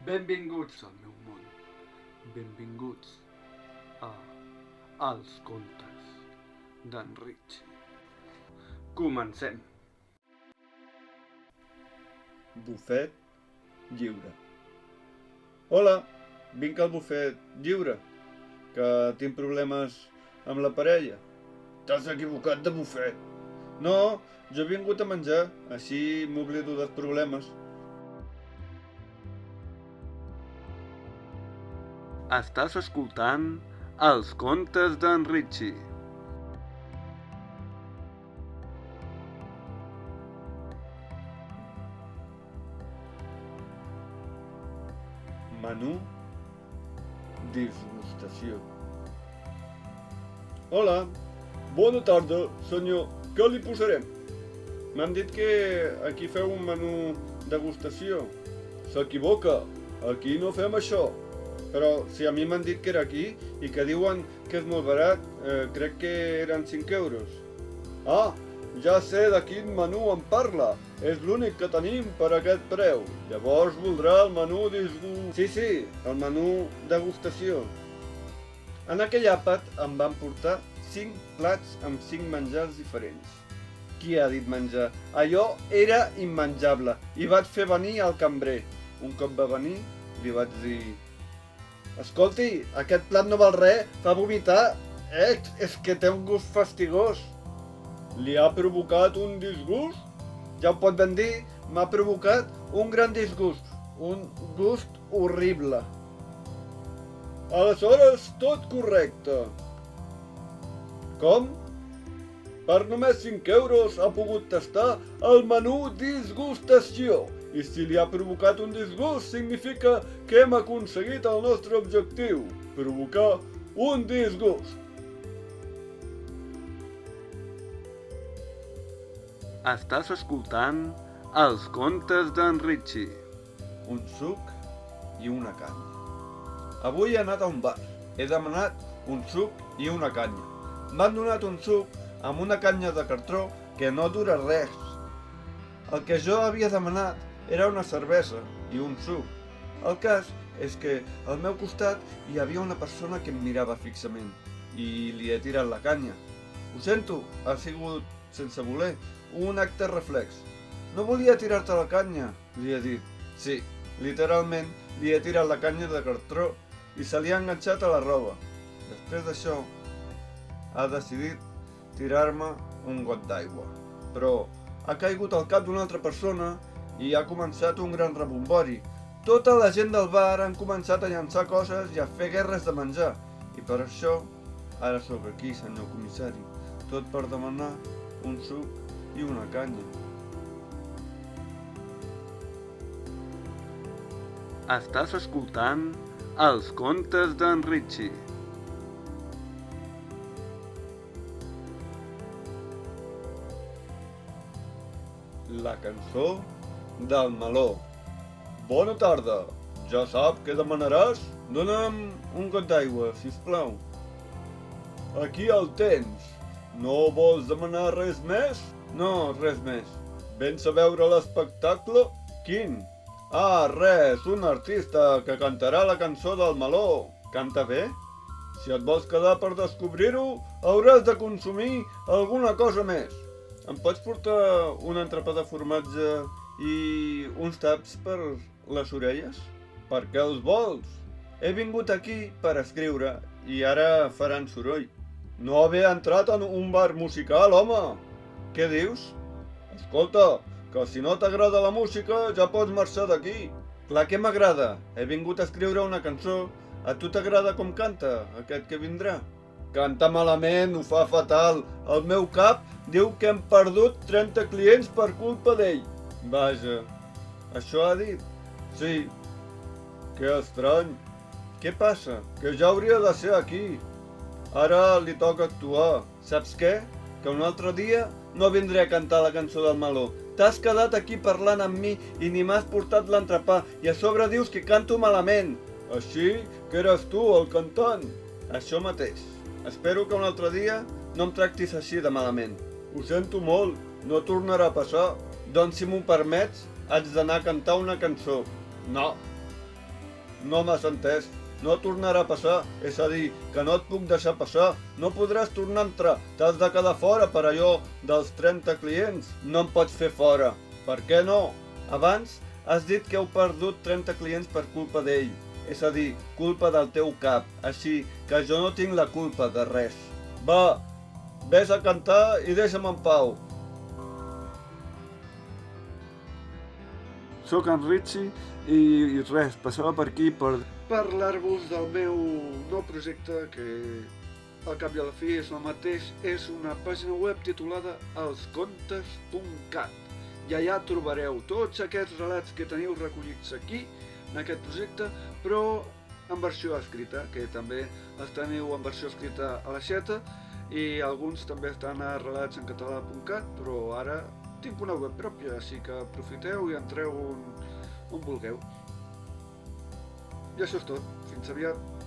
Benvinguts al meu món. Benvinguts a Els contes d'en Richie. Comencem. Bufet lliure. Hola, vinc al bufet lliure, que tinc problemes amb la parella. T'has equivocat de bufet. No, jo he vingut a menjar, així m'oblido dels problemes. Estàs escoltant Els contes d'en Richie. Menú disgustació. Hola, bona tarda, senyor. Què li posarem? M'han dit que aquí feu un menú degustació. S'equivoca, aquí no fem això. Però si a mi m'han dit que era aquí i que diuen que és molt barat, crec que eren 5 euros. Ah, ja sé de quin menú em parla. És l'únic que tenim per aquest preu. Llavors voldrà el menú Sí, el menú degustació. En aquell àpat em van portar 5 plats amb 5 menjars diferents. Qui ha dit menjar? Allò era immenjable i vaig fer venir el cambrer. Un cop va venir, li vaig dir: escolti, aquest plat no val res, fa vomitar. És que té un gust fastigós. Li ha provocat un disgust? Ja ho pot ben dir, m'ha provocat un gran disgust. Un gust horrible. Aleshores, tot correcte. Com? Per només 5 euros ha pogut tastar el menú disgustació. I si li ha provocat un disgust, significa que hem aconseguit el nostre objectiu, provocar un disgust. Estàs escoltant Els contes d'en Richie. Un suc i una canya. Avui he anat a un bar. He demanat un suc i una canya. M'han donat un suc amb una canya de cartró que no dura res. El que jo havia demanat era una cervesa i un suc. El cas és que al meu costat hi havia una persona que em mirava fixament i li he tirat la canya. Ho sento, ha sigut sense voler, un acte reflex. No volia tirar-te la canya, li he dit. Sí, literalment li he tirat la canya de cartró i se li ha enganxat a la roba. Després d'això, ha decidit tirar-me un got d'aigua. Però ha caigut al cap d'una altra persona i ha començat un gran rebombori. Tota la gent del bar han començat a llançar coses i a fer guerres de menjar. I per això, ara sóc aquí, senyor comissari, tot per demanar un suc i una canya. Estàs escoltant Els contes d'en Richie. La cançó del meló. Bona tarda. Ja sap què demanaràs? Dóna'm un got d'aigua, sisplau. Aquí el tens. No vols demanar res més? No, res més. Vens a veure l'espectacle? Quin? Ah, res, un artista que cantarà la cançó del meló. Canta bé? Si et vols quedar per descobrir-ho, hauràs de consumir alguna cosa més. Em pots portar un entrepà de formatge i uns taps per les orelles? Per què els vols? He vingut aquí per escriure i ara faran soroll. No haver entrat en un bar musical, home! Què dius? Escolta, que si no t'agrada la música ja pots marxar d'aquí. Clar que m'agrada. He vingut a escriure una cançó. A tu t'agrada com canta aquest que vindrà? Canta malament, ho fa fatal. El meu cap diu que hem perdut 30 clients per culpa d'ell. Vaja, això ha dit? Sí. Que estrany. Què passa? Que ja hauria de ser aquí. Ara li toca actuar. Saps què? Que un altre dia no vindré a cantar la cançó del meló. T'has quedat aquí parlant amb mi i ni m'has portat l'entrepà i a sobre dius que canto malament. Així que eres tu el cantant. Això mateix. Espero que un altre dia no em tractis així de malament. Ho sento molt, no tornarà a passar. Doncs si m'ho permets, haig d'anar a cantar una cançó. No. No m'has entès. No tornarà a passar, és a dir, que no et puc deixar passar. No podràs tornar a entrar, t'has de quedar fora per allò dels 30 clients. No em pots fer fora. Per què no? Abans has dit que heu perdut 30 clients per culpa d'ell. És a dir, culpa del teu cap. Així que jo no tinc la culpa de res. Va, vés a cantar i deixa'm en pau. Soc en Richie i res, passava per aquí per parlar-vos del meu nou projecte que al cap i a la fi és el mateix, és una pàgina web titulada elscontes.cat i allà trobareu tots aquests relats que teniu recollits aquí en aquest projecte, però en versió escrita, que també els teniu en versió escrita a l'aixeta i alguns també estan a relats en català.cat, però ara tinc una web pròpia, així que aprofiteu i entreu on vulgueu. I això és tot. Fins aviat.